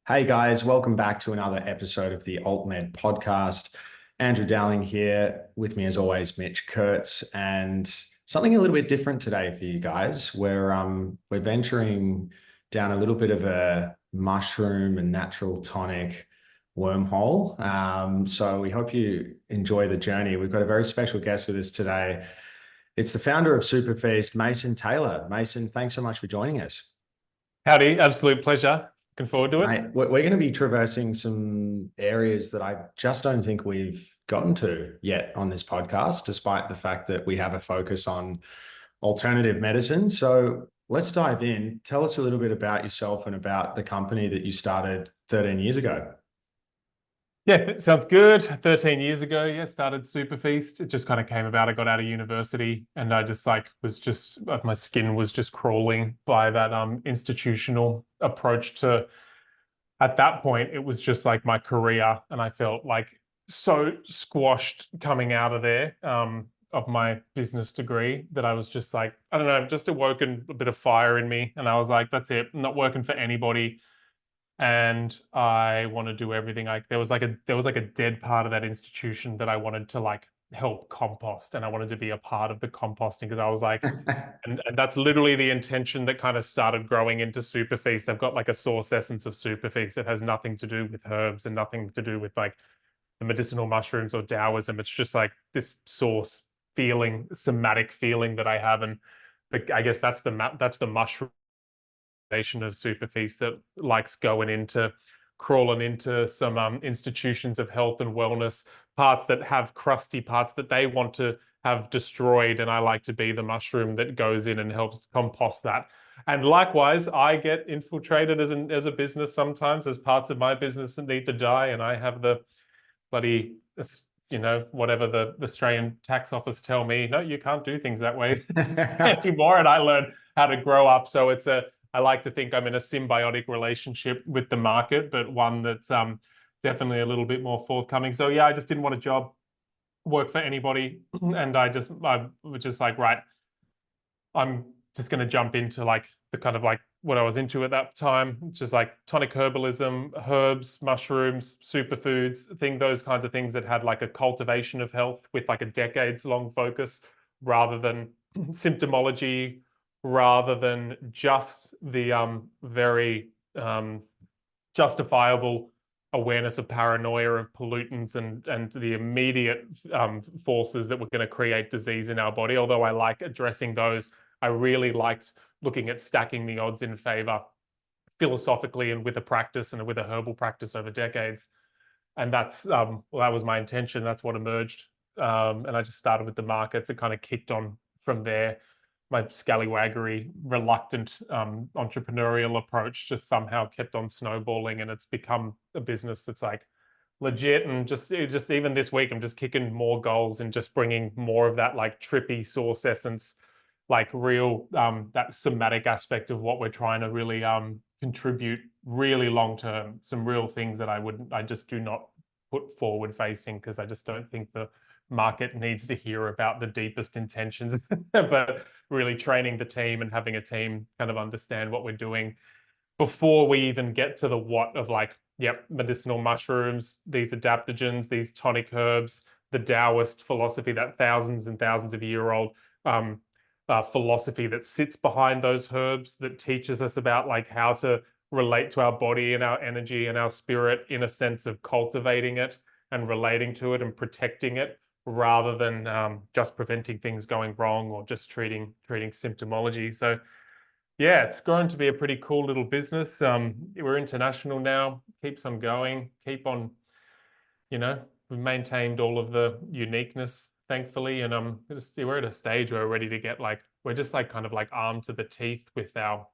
Hey guys, welcome back to another episode of the AltMed podcast. Andrew Dowling here, with me as always, Mitch, Kurtz, and something a little bit different today for you guys. We're venturing down a little bit of a mushroom and natural tonic wormhole. So we hope you enjoy the journey. We've got a very special guest with us today. It's the founder of Superfeast, Mason Taylor. Mason, thanks so much for joining us. Howdy, absolute pleasure. Looking forward to it. Mate, we're going to be traversing some areas that I just don't think we've gotten to yet on this podcast, despite the fact that we have a focus on alternative medicine. So let's dive in. Tell us a little bit about yourself and about the company that you started 13 years ago. Yeah, that sounds good. 13 years ago, yeah, started Superfeast. It just kind of came about. I got out of university and I just my skin was just crawling by that institutional approach to, at that point, it was just like my career. And I felt like so squashed coming out of there, of my business degree, that I was just like, I don't know, just awoken a bit of fire in me. And I was like, that's it. I'm not working for anybody. And I want to do everything. There was like a dead part of that institution that I wanted to like help compost, and I wanted to be a part of the composting because I was like, and that's literally the intention that kind of started growing into Superfeast. I've got like a source essence of Superfeast. It has nothing to do with herbs and nothing to do with like the medicinal mushrooms or Taoism. It's just like this source feeling, somatic feeling that I have, and I guess that's the mushroom of Superfeast that likes crawling into some institutions of health and wellness, parts that have crusty parts that they want to have destroyed, and I like to be the mushroom that goes in and helps compost that. And likewise, I get infiltrated as a business sometimes, as parts of my business that need to die, and I have the bloody, whatever the Australian tax office tell me, no, you can't do things that way anymore. And I learned how to grow up. So I like to think I'm in a symbiotic relationship with the market, but one that's definitely a little bit more forthcoming. So yeah, I just didn't want a job, work for anybody. And I was just like, right, I'm just going to jump into like the kind of like what I was into at that time, which is like tonic herbalism, herbs, mushrooms, superfoods, those kinds of things that had like a cultivation of health with like a decades long focus rather than symptomology, rather than just the very justifiable awareness of paranoia of pollutants and the immediate forces that were going to create disease in our body. Although I like addressing those, I really liked looking at stacking the odds in favor philosophically and with a practice and with a herbal practice over decades. And that was my intention. That's what emerged. And I just started with the markets. It kind of kicked on from there. My scallywaggery, reluctant entrepreneurial approach just somehow kept on snowballing, and it's become a business that's like legit. And just even this week, I'm just kicking more goals and just bringing more of that like trippy source essence, like real that somatic aspect of what we're trying to really contribute really long term. Some real things that I just do not put forward facing because I just don't think the market needs to hear about the deepest intentions, but really training the team and having a team kind of understand what we're doing before we even get to the what of like, yep, medicinal mushrooms, these adaptogens, these tonic herbs, the Taoist philosophy, that thousands and thousands of year old philosophy that sits behind those herbs, that teaches us about like how to relate to our body and our energy and our spirit in a sense of cultivating it and relating to it and protecting it, rather than just preventing things going wrong or just treating symptomology. So yeah, it's grown to be a pretty cool little business. We're international now, keeps on going, we've maintained all of the uniqueness, thankfully. And we're at a stage where we're ready to get like, we're just like kind of like armed to the teeth with our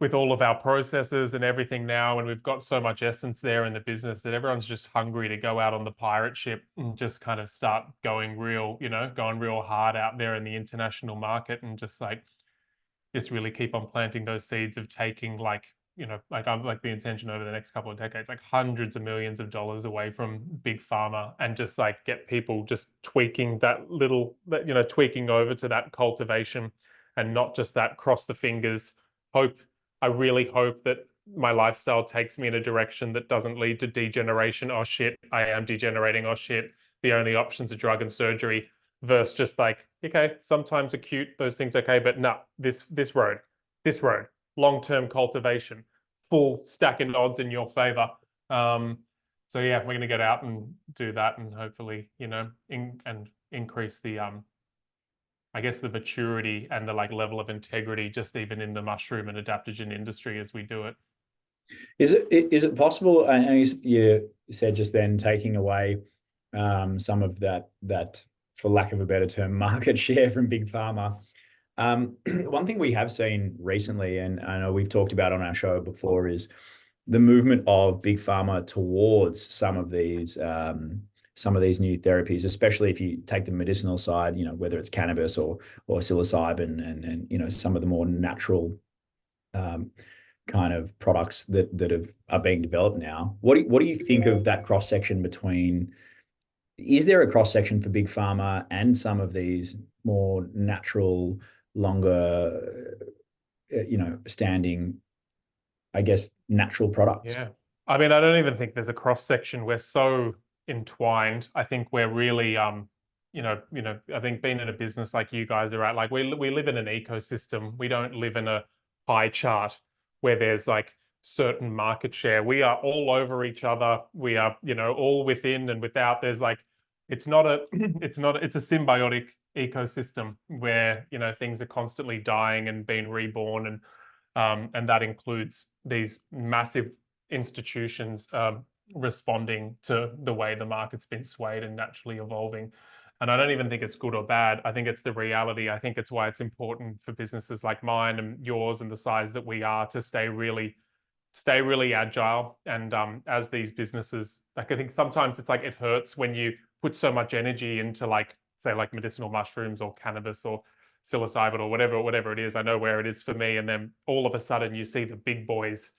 with all of our processes and everything now, and we've got so much essence there in the business that everyone's just hungry to go out on the pirate ship and just kind of start going real hard out there in the international market, and just really keep on planting those seeds of taking like the intention over the next couple of decades, like hundreds of millions of dollars away from big pharma, and just like get people just tweaking tweaking over to that cultivation, and not just that cross the fingers, hope I really hope that my lifestyle takes me in a direction that doesn't lead to degeneration. Oh shit, I am degenerating. Oh shit, the only options are drug and surgery, versus just like, okay, sometimes acute, those things okay, but no, this road, long-term cultivation, full stack and odds in your favor. So yeah, we're going to get out and do that, and hopefully, increase the I guess the maturity and the like level of integrity just even in the mushroom and adaptogen industry as we do it. Is it possible? I know you said just then taking away some of that, for lack of a better term, market share from big pharma. One thing we have seen recently, and I know we've talked about on our show before, is the movement of big pharma towards some of these new therapies, especially if you take the medicinal side, whether it's cannabis or psilocybin and some of the more natural kind of products that are being developed now. What do you think of that cross section between? Is there a cross section for big pharma and some of these more natural, longer, standing, I guess, natural products? Yeah. I mean, I don't even think there's a cross section. We're so entwined. I think we're really, I think being in a business like you guys are at, like we live in an ecosystem. We don't live in a pie chart where there's like certain market share. We are all over each other. We are, all within and without. There's like, it's a symbiotic ecosystem where, things are constantly dying and being reborn. And that includes these massive institutions responding to the way the market's been swayed and naturally evolving. And I don't even think it's good or bad. I think it's the reality. I think it's why it's important for businesses like mine and yours and the size that we are to stay really agile. And as these businesses, like I think sometimes it's like it hurts when you put so much energy into like, say, like medicinal mushrooms or cannabis or psilocybin or whatever it is. I know where it is for me. And then all of a sudden you see the big boys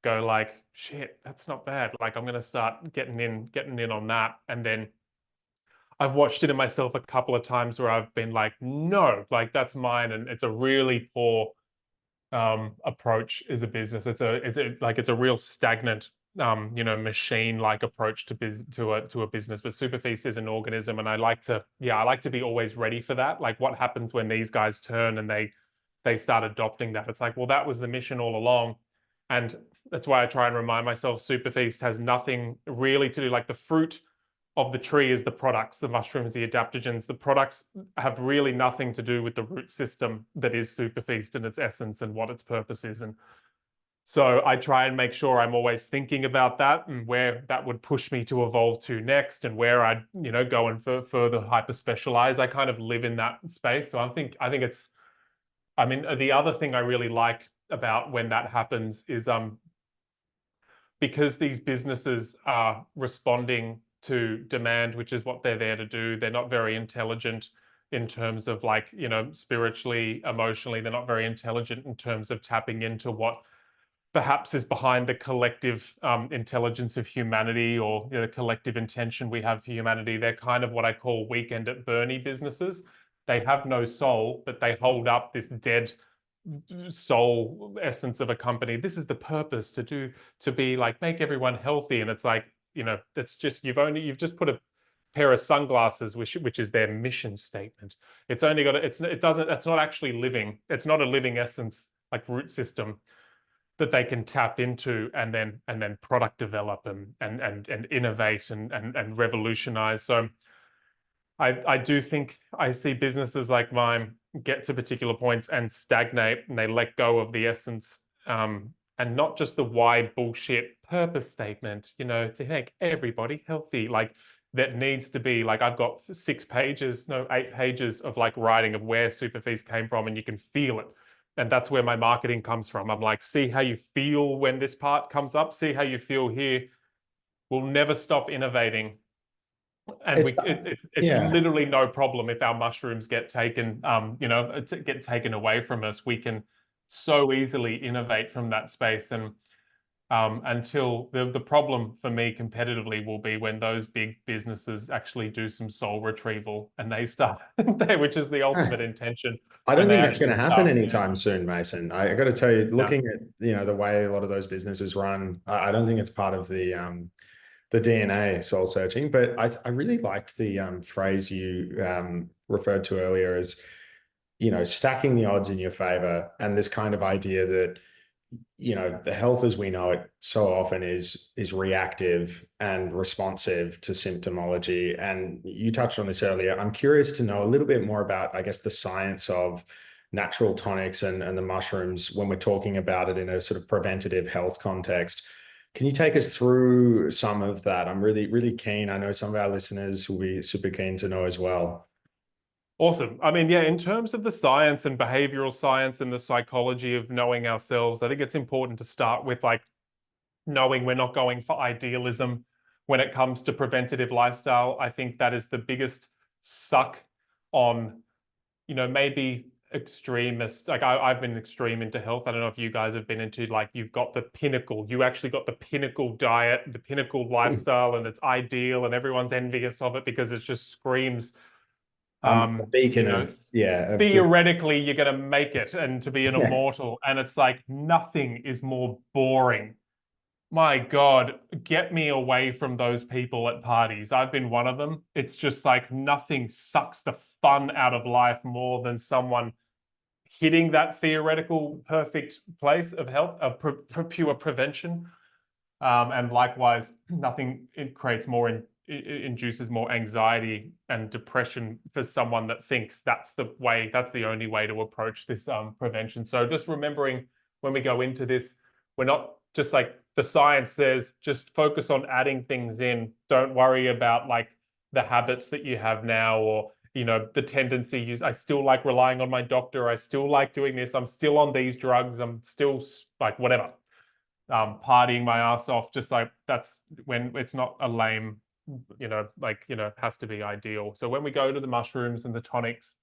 go like, shit, that's not bad. Like I'm going to start getting in on that. And then I've watched it in myself a couple of times where I've been like, no, like that's mine. And it's a really poor approach as a business. It's a real stagnant machine-like approach to a business. But Superfeast is an organism, and I like to be always ready for that. Like what happens when these guys turn and they start adopting that? It's like, well, that was the mission all along. And that's why I try and remind myself Superfeast has nothing really to do, like the fruit of the tree is the products, the mushrooms, the adaptogens. The products have really nothing to do with the root system that is Superfeast and its essence and what its purpose is. And so I try and make sure I'm always thinking about that and where that would push me to evolve to next and where I'd, go and further hyper specialize. I kind of live in that space. So I think the other thing I really like about when that happens is because these businesses are responding to demand, which is what they're there to do. They're not very intelligent in terms of like, spiritually, emotionally. They're not very intelligent in terms of tapping into what perhaps is behind the collective intelligence of humanity or the collective intention we have for humanity. They're kind of what I call weekend at Bernie businesses. They have no soul, but they hold up this dead soul essence of a company. This is the purpose to be like, make everyone healthy. And it's like, that's just, you've just put a pair of sunglasses, which is their mission statement. It's only got, that's not actually living. It's not a living essence, like root system that they can tap into and then product develop and innovate and revolutionize. So I do think I see businesses like mine get to particular points and stagnate, and they let go of the essence and not just the why bullshit purpose statement, to make everybody healthy. Like that needs to be like, I've got 8 pages of like writing of where Superfeast came from, and you can feel it. And that's where my marketing comes from. I'm like, see how you feel when this part comes up, see how you feel here. We'll never stop innovating. And it's literally no problem if our mushrooms get taken, get taken away from us. We can so easily innovate from that space. And until the problem for me competitively will be when those big businesses actually do some soul retrieval and they start, which is the ultimate intention. I don't when they think that's going to actually happen start, anytime soon, Mason. I got to tell you, No. looking at the way a lot of those businesses run, I don't think it's part of the DNA soul searching. But I really liked the phrase you referred to earlier as stacking the odds in your favor, and this kind of idea that the health as we know it so often is reactive and responsive to symptomology. And you touched on this earlier. I'm curious to know a little bit more about, I guess, the science of natural tonics and the mushrooms when we're talking about it in a sort of preventative health context. Can you take us through some of that? I'm really, really keen. I know some of our listeners will be super keen to know as well. Awesome. I mean, yeah, in terms of the science and behavioral science and the psychology of knowing ourselves, I think it's important to start with like knowing we're not going for idealism when it comes to preventative lifestyle. I think that is the biggest suck on, maybe extremist. Like I've been extreme into health. I don't know if you guys have been into, like, you've got the pinnacle. You actually got the pinnacle diet, the pinnacle lifestyle, and it's ideal and everyone's envious of it because it just screams A beacon of good. theoretically you're going to make it and to be an immortal, and it's like nothing is more boring. My God, get me away from those people at parties. I've been one of them. It's just like nothing sucks the fun out of life more than someone hitting that theoretical perfect place of health, of pure prevention. And likewise, nothing induces more anxiety and depression for someone that thinks that's the only way to approach this prevention. So just remembering when we go into this, we're not just like the science says, just focus on adding things in. Don't worry about like the habits that you have now, or the tendency. I still like relying on my doctor. I still like doing this. I'm still on these drugs. I'm still like whatever. Partying my ass off, just like that's when it's not a lame, has to be ideal. So when we go to the mushrooms and the tonics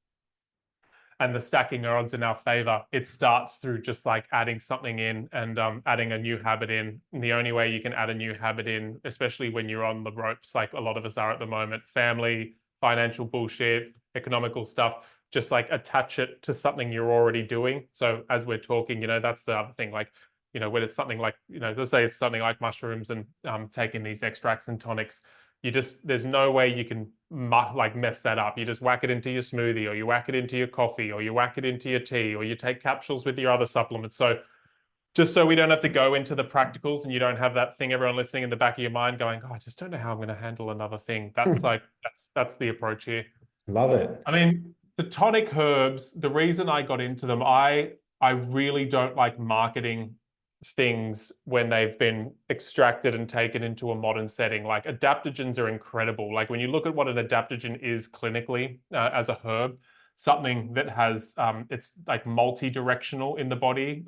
and the stacking odds in our favor, it starts through just like adding something in and adding a new habit in. And the only way you can add a new habit in, especially when you're on the ropes, like a lot of us are at the moment, family, financial bullshit, economical stuff, just like attach it to something you're already doing. So as we're talking, that's the other thing, like, when it's something like, let's say it's something like mushrooms and taking these extracts and tonics, there's no way you can mess that up. You just whack it into your smoothie, or you whack it into your coffee, or you whack it into your tea, or you take capsules with your other supplements. So just so we don't have to go into the practicals and you don't have that thing, everyone listening in the back of your mind going, oh, I just don't know how I'm going to handle another thing. That's that's the approach here. Love it. I mean, the tonic herbs, the reason I got into them, I really don't like marketing things when they've been extracted and taken into a modern setting. Like adaptogens are incredible. Like when you look at what an adaptogen is clinically as a herb, something that has it's like multi-directional in the body,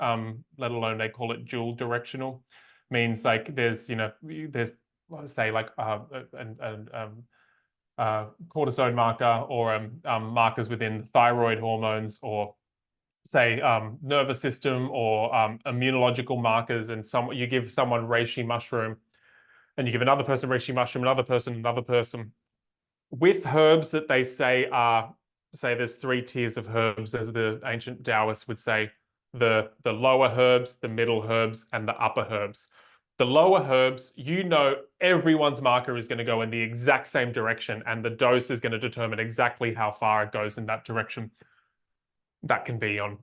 let alone they call it dual directional, means like there's say like cortisone marker, or markers within thyroid hormones, or say nervous system, or immunological markers. And you give someone reishi mushroom, and you give another person reishi mushroom, another person with herbs that they say there's 3 tiers of herbs, as the ancient Taoists would say: the lower herbs, the middle herbs, and the upper herbs. The lower herbs, everyone's marker is going to go in the exact same direction, and the dose is going to determine exactly how far it goes in that direction. That can be on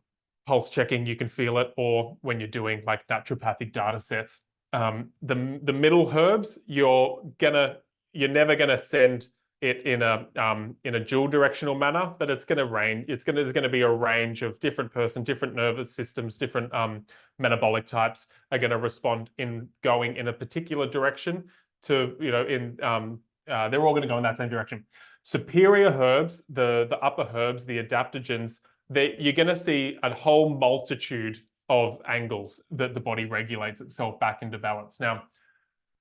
pulse checking, you can feel it, or when you're doing like naturopathic data sets. The middle herbs, you're never gonna send it in a dual directional manner, but it's gonna range. There's gonna be a range of different nervous systems, different metabolic types are gonna respond in going in a particular direction to they're all gonna go in that same direction. Superior herbs, the upper herbs, the adaptogens, you're going to see a whole multitude of angles that the body regulates itself back into balance. Now,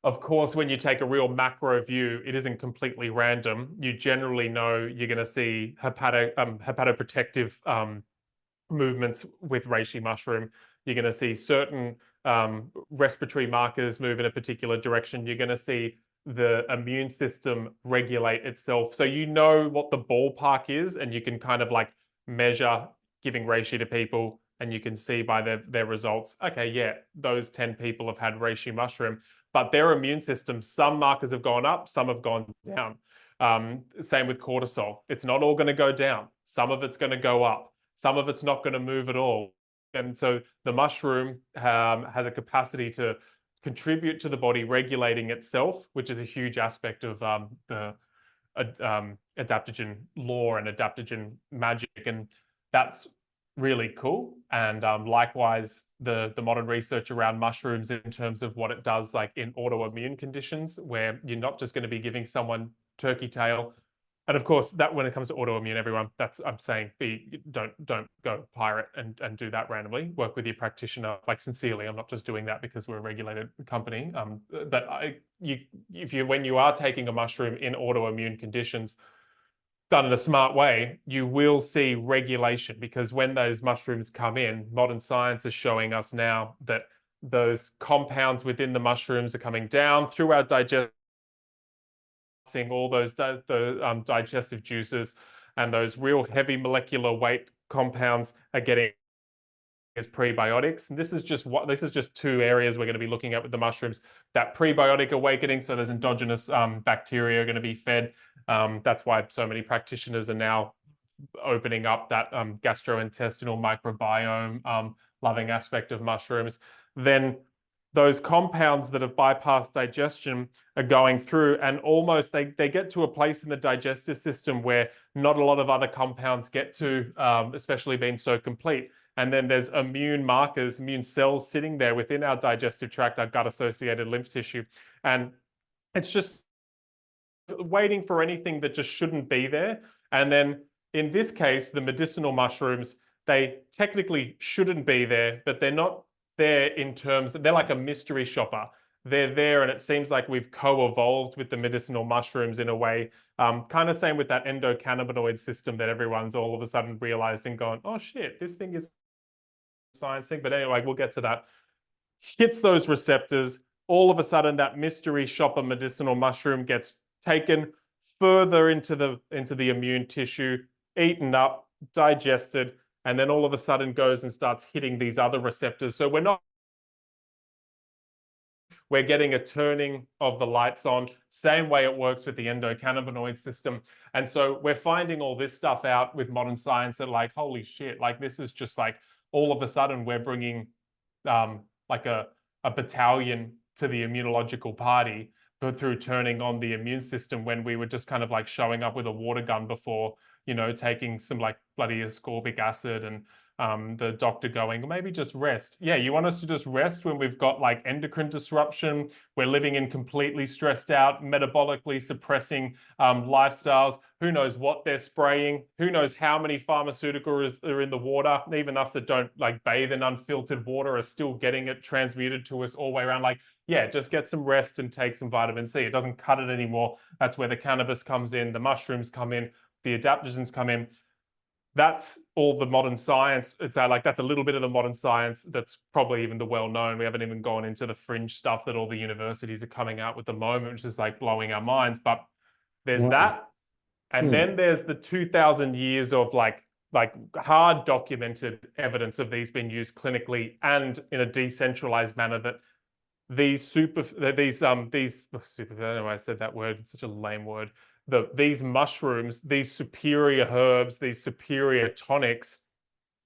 of course, when you take a real macro view, it isn't completely random. You generally know you're going to see hepatoprotective movements with reishi mushroom. You're going to see certain respiratory markers move in a particular direction. You're going to see the immune system regulate itself. So you know what the ballpark is, and you can kind of like measure giving reishi to people, and you can see by their results, okay, yeah, those 10 people have had reishi mushroom, but their immune system, some markers have gone up, some have gone down. Same with cortisol. It's not all going to go down. Some of it's going to go up. Some of it's not going to move at all. And so the mushroom has a capacity to contribute to the body regulating itself, which is a huge aspect of the adaptogen lore and adaptogen magic. And that's really cool. And likewise, the modern research around mushrooms in terms of what it does, like in autoimmune conditions, where you're not just going to be giving someone turkey tail. And of course, that when it comes to autoimmune, everyone, that's I'm saying, don't go pirate and do that randomly. Work with your practitioner, like sincerely. I'm not just doing that because we're a regulated company. But when you are taking a mushroom in autoimmune conditions, done in a smart way, you will see regulation, because when those mushrooms come in, modern science is showing us now that those compounds within the mushrooms are coming down through our digestion, all those digestive juices, and those real heavy molecular weight compounds are getting as prebiotics. And this is just two areas we're going to be looking at with the mushrooms. That prebiotic awakening, so there's endogenous bacteria are going to be fed. That's why so many practitioners are now opening up that gastrointestinal microbiome loving aspect of mushrooms. Then those compounds that have bypassed digestion are going through, and almost they get to a place in the digestive system where not a lot of other compounds get to, especially being so complete. And then there's immune markers, immune cells sitting there within our digestive tract, our gut-associated lymph tissue. And it's just waiting for anything that just shouldn't be there. And then in this case, the medicinal mushrooms, they technically shouldn't be there, but they're not there in terms, they're like a mystery shopper. They're there, and it seems like we've co-evolved with the medicinal mushrooms in a way. Kind of same with that endocannabinoid system that everyone's all of a sudden realized and gone, oh shit, this thing is a science thing. But anyway, we'll get to that. Hits those receptors. All of a sudden, that mystery shopper medicinal mushroom gets taken further into the immune tissue, eaten up, digested, and then all of a sudden goes and starts hitting these other receptors. So we're getting a turning of the lights on, same way it works with the endocannabinoid system. And so we're finding all this stuff out with modern science that, like, holy shit, like this is just like all of a sudden we're bringing like a battalion to the immunological party, but through turning on the immune system when we were just kind of like showing up with a water gun before, you know, taking some like bloody ascorbic acid, and the doctor going, maybe just rest. Yeah, you want us to just rest when we've got like endocrine disruption, we're living in completely stressed out, metabolically suppressing lifestyles. Who knows what they're spraying? Who knows how many pharmaceuticals are in the water? Even us that don't like bathe in unfiltered water are still getting it transmuted to us all the way around. Like, yeah, just get some rest and take some vitamin C. It doesn't cut it anymore. That's where the cannabis comes in, the mushrooms come in, the adaptogens come in. That's all the modern science. It's like that's a little bit of the modern science that's probably even the well-known. We haven't even gone into the fringe stuff that all the universities are coming out with at the moment, which is like blowing our minds. But there's that. And then there's the 2,000 years of like hard documented evidence of these being used clinically and in a decentralized manner, that these I don't know why I said that word, it's such a lame word. These mushrooms, these superior herbs, these superior tonics,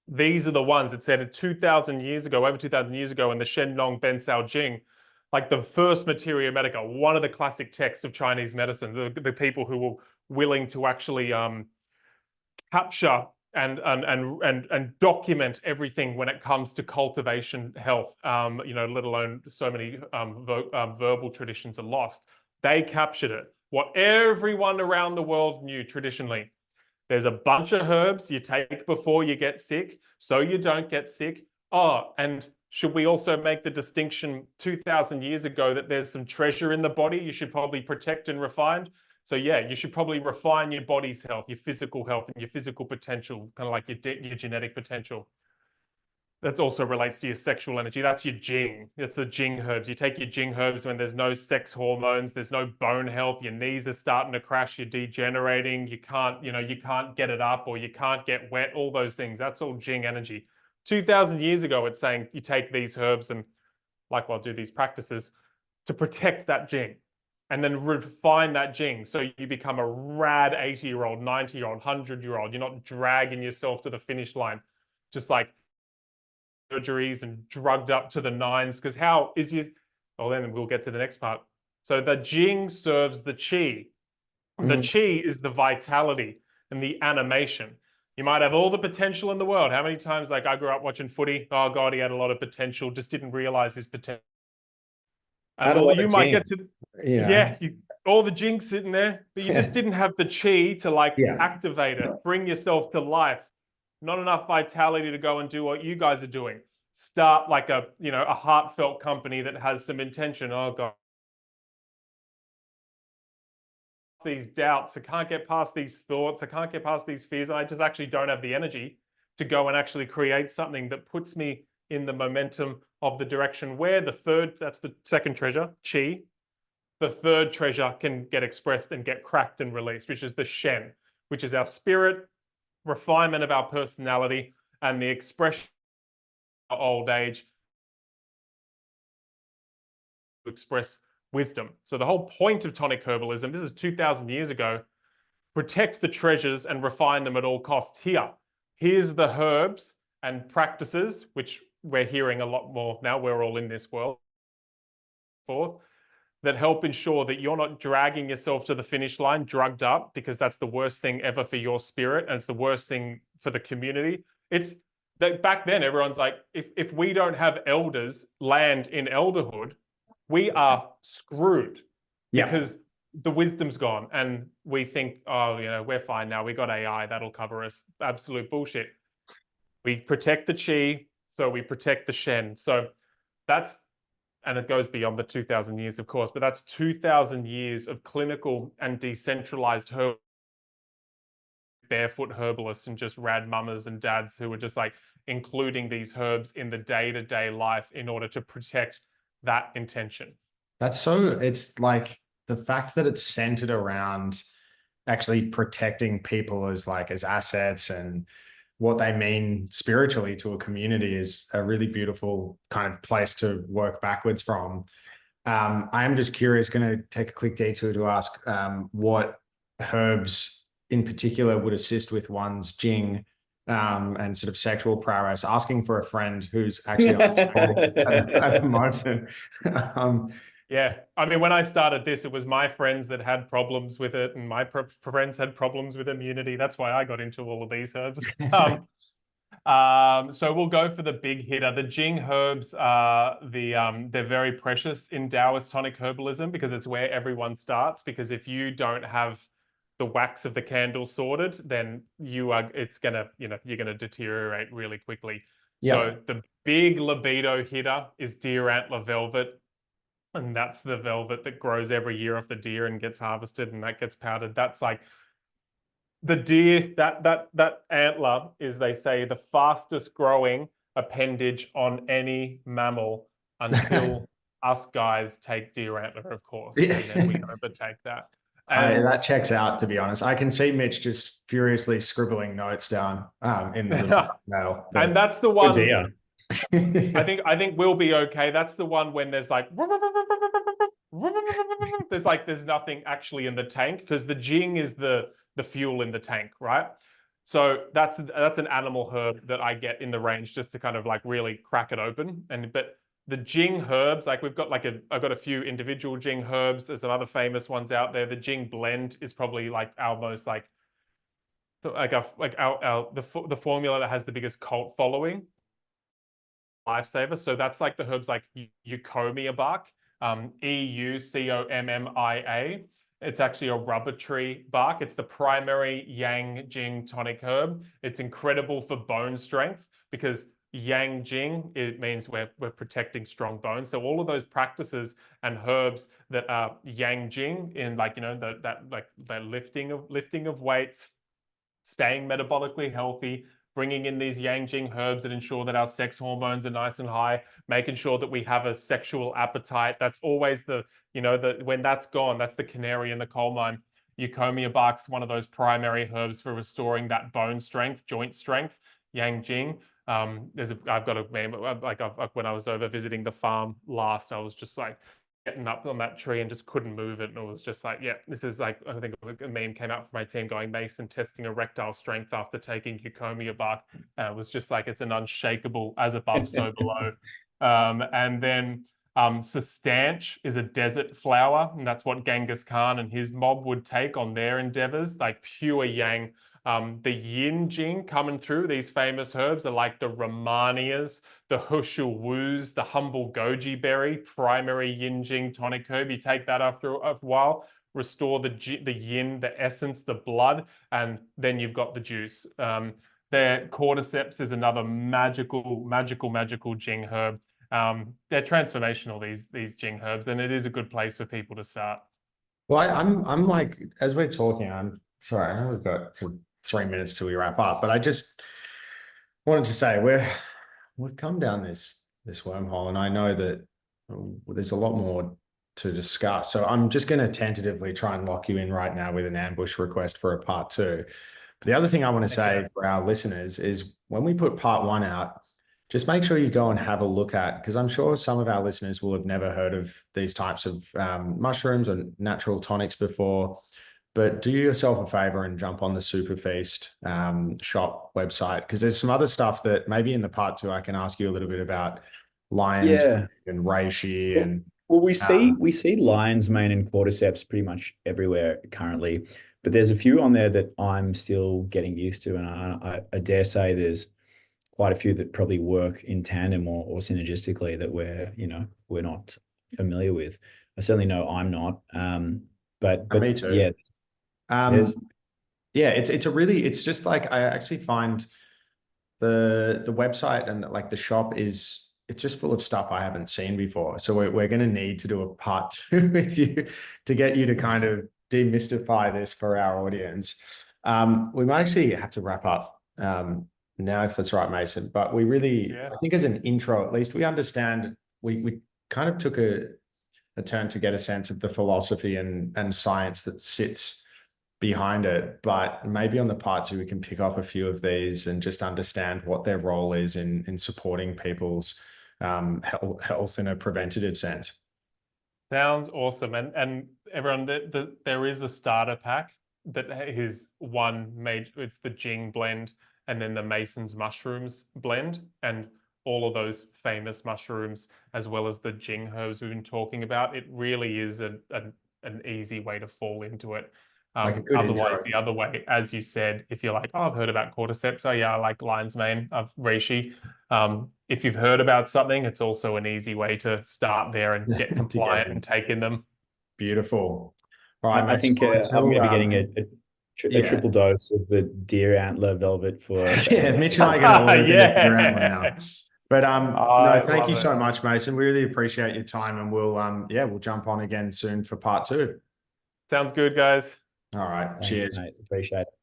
these are the ones that said 2,000 years ago, over 2,000 years ago in the Shenlong Ben Sao Jing, like the first Materia Medica, one of the classic texts of Chinese medicine, the people who were willing to actually capture and document everything when it comes to cultivation health, you know, let alone so many verbal traditions are lost. They captured it. What everyone around the world knew traditionally. There's a bunch of herbs you take before you get sick, so you don't get sick. Oh, and should we also make the distinction 2,000 years ago that there's some treasure in the body you should probably protect and refine? So yeah, you should probably refine your body's health, your physical health, and your physical potential, kind of like your genetic potential. that also relates to your sexual energy. That's your Jing. It's the Jing herbs. You take your Jing herbs when there's no sex hormones, there's no bone health, your knees are starting to crash, you're degenerating, you can't get it up, or you can't get wet, all those things. That's all Jing energy. 2,000 years ago, it's saying you take these herbs and likewise do these practices to protect that Jing and then refine that Jing. So you become a rad 80-year-old, 90-year-old, 100-year-old. You're not dragging yourself to the finish line, just like surgeries and drugged up to the nines. Because how is you? Oh, then we'll get to the next part. So the Jing serves the Qi. The Qi is the vitality and the animation. You might have all the potential in the world. How many times, like I grew up watching footy? Oh God, he had a lot of potential. Just didn't realize his potential. And you might get to, all the Jing sitting there, but you just didn't have the Qi to like activate it, bring yourself to life. Not enough vitality to go and do what you guys are doing. Start like a heartfelt company that has some intention. Oh God, these doubts, I can't get past these thoughts, I can't get past these fears, and I just actually don't have the energy to go and actually create something that puts me in the momentum of the direction where that's the second treasure, Qi. The third treasure can get expressed and get cracked and released, which is the Shen, which is our spirit, refinement of our personality, and the expression of our old age to express wisdom. So the whole point of tonic herbalism, this is 2,000 years ago, protect the treasures and refine them at all costs. Here's the herbs and practices, which we're hearing a lot more now, we're all in this world, that help ensure that you're not dragging yourself to the finish line drugged up, because that's the worst thing ever for your spirit, and it's the worst thing for the community. It's that back then everyone's like, if we don't have elders land in elderhood, we are screwed, because the wisdom's gone, and we think, oh, we're fine now, we got AI, that'll cover us. Absolute bullshit. We protect the Qi, so we protect the Shen. So that's, and it goes beyond the 2,000 years, of course, but that's 2,000 years of clinical and decentralized barefoot herbalists and just rad mamas and dads who are just like including these herbs in the day-to-day life in order to protect that intention. It's like the fact that it's centered around actually protecting people as assets and what they mean spiritually to a community is a really beautiful kind of place to work backwards from. I am just curious, going to take a quick detour to ask what herbs in particular would assist with one's Jing and sort of sexual prowess, asking for a friend who's actually on this call at the moment. Yeah, I mean, when I started this, it was my friends that had problems with it, and my friends had problems with immunity. That's why I got into all of these herbs. So we'll go for the big hitter. The Jing herbs are they're very precious in Taoist tonic herbalism, because it's where everyone starts. Because if you don't have the wax of the candle sorted, then you're gonna deteriorate really quickly. So the big libido hitter is deer antler velvet. And that's the velvet that grows every year off the deer and gets harvested, and that gets powdered. That's like the deer, that antler is, they say, the fastest growing appendage on any mammal until us guys take deer antler, of course. And then we overtake that. That checks out, to be honest. I can see Mitch just furiously scribbling notes down in the mail. And that's the one. I think we'll be okay. That's the one when there's like there's nothing actually in the tank, because the Jing is the fuel in the tank, right? So that's an animal herb that I get in the range just to kind of like really crack it open. But the Jing herbs, like I've got a few individual Jing herbs. There's some other famous ones out there. The Jing blend is probably like our most the formula that has the biggest cult following. Lifesaver. So that's like the herbs like Eucommia bark, Eucommia. It's actually a rubber tree bark. It's the primary Yang Jing tonic herb. It's incredible for bone strength, because Yang Jing, it means we're protecting strong bones. So all of those practices and herbs that are Yang Jing in that lifting of weights, staying metabolically healthy, bringing in these yang jing herbs that ensure that our sex hormones are nice and high, making sure that we have a sexual appetite. That's always the, when that's gone, that's the canary in the coal mine. Eucommia bark's one of those primary herbs for restoring that bone strength, joint strength. Yang jing. I've got a meme, like when I was over visiting the farm last, I was just like getting up on that tree and just couldn't move it. And it was just like, yeah, this is like, I think a meme came out from my team going, Mason testing erectile strength after taking Eucommia bark. It was just like, it's an unshakable as above, so below. And then Sustanch is a desert flower, and that's what Genghis Khan and his mob would take on their endeavors, like pure yang. The yin jing coming through, these famous herbs are like the Rhamanias, the Hushul Woos, the humble goji berry, primary yin jing tonic herb. You take that after a while, restore the yin, the essence, the blood, and then you've got the juice. Their cordyceps is another magical jing herb. They're transformational, these jing herbs, and it is a good place for people to start. Well, I'm like, as we're talking, I'm sorry, I know we've got 3 minutes till we wrap up, but I just wanted to say we've come down this wormhole, and I know that there's a lot more to discuss. So I'm just going to tentatively try and lock you in right now with an ambush request for a part 2. But the other thing I want to say for our listeners is when we put part 1 out, just make sure you go and have a look at, because I'm sure some of our listeners will have never heard of these types of mushrooms or natural tonics before. But do yourself a favor and jump on the Superfeast shop website, because there's some other stuff that maybe in the part 2 I can ask you a little bit about lion's and reishi and. Well, we see lion's mane and cordyceps pretty much everywhere currently, but there's a few on there that I'm still getting used to, and I dare say there's quite a few that probably work in tandem or synergistically that we're not familiar with. I certainly know I'm not. But me too. Yeah. It's just like, I actually find the website and like the shop it's just full of stuff I haven't seen before. So we're going to need to do a part 2 with you to get you to kind of demystify this for our audience. We might actually have to wrap up now, if that's right, Mason, but we really, I think as an intro, at least we understand, we kind of took a turn to get a sense of the philosophy and science that sits behind it, but maybe on the part 2 we can pick off a few of these and just understand what their role is in supporting people's health in a preventative sense. Sounds awesome. And everyone, there is a starter pack that is one major, it's the Jing blend and then the Mason's mushrooms blend, and all of those famous mushrooms, as well as the Jing herbs we've been talking about. It really is an easy way to fall into it. Otherwise, the other way, as you said, if you're like, oh, I've heard about cordyceps. Oh yeah, I like lion's mane, I've reishi. If you've heard about something, it's also an easy way to start there and get compliant and take in them. Beautiful. All right, I think I'm going to be getting a triple dose of the deer antler velvet for Mitch and I are going to deer antler now. But no, thank you so much, Mason. We really appreciate your time, and we'll jump on again soon for part 2. Sounds good, guys. All right. Thanks, cheers. mate. Appreciate it.